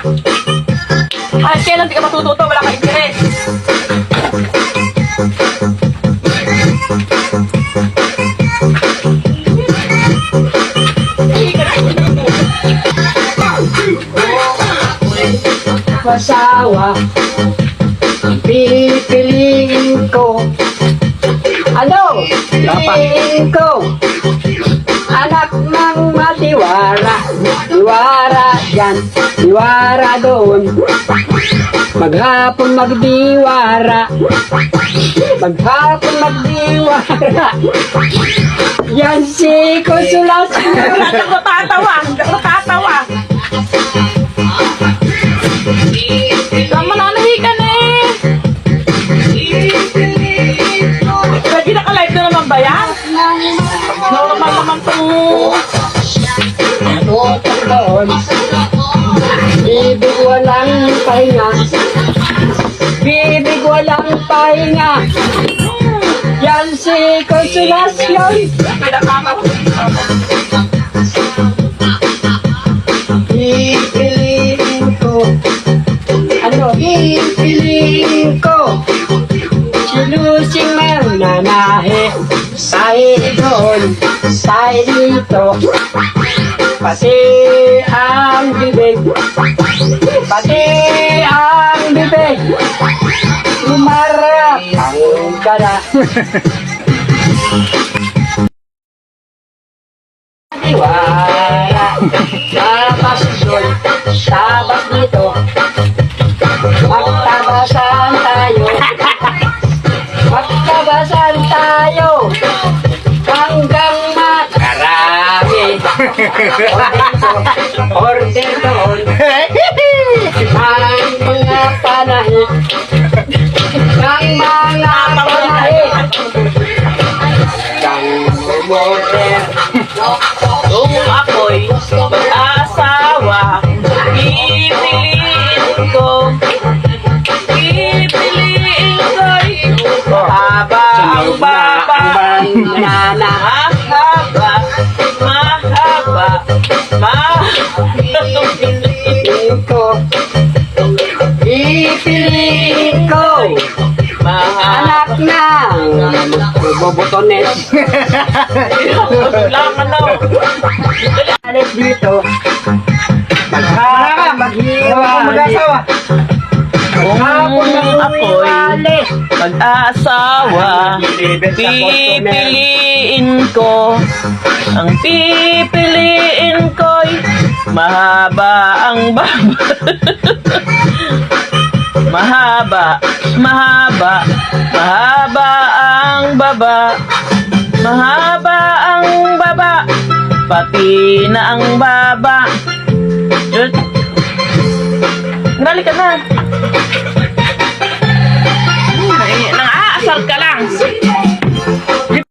Kahit kailan di ka matututo, wala kang interes. Masawa, pipiliin ko. Ano? Pipiliin ko. Anak ng matiwara, tiwara dyan, tiwara doon. Maghapon magdiwara, maghapon magdiwara. Yan si Consulas. Natatawa, natatawa. Mananahi ka na eh. Lagi naka-live na naman ba yan? Normal naman po. Doon. Bibig walang pahinga. Bibig walang pahinga. Yan si Konsolasyon. Pipiliin ko. Ano? Pipiliin ko. Silusing mananahe. Tayo doon. Tayo dito. Pati ang bibig. Pati ang bibig. Umarap ang gala. Diwara. Napasisyon. Sabak dito. Magtabasan tayo. Magtabasan tayo. Hanggang makarami. Order doon. Ang mga panahi. Ang mga panahi. Ang order. Kung ako'y mag-asawa, pipiliin ko. Pipiliin ko'y mahaba ang baba. Nana. Mahaba, mahaba, Pipiliin ko. Pipiliin ko. Anak na bobotones. Kailangan na. Alis dito. Maghiwa. Mag-asawa. Kung ako'y mag-asawa, pipiliin ko. Ang pipiliin ko'y mahaba ang baba. Mahaba, mahaba, mahaba ang baba. Mahaba ang baba, pati na ang baba. Ngali ka na. Nang-aasar ka lang.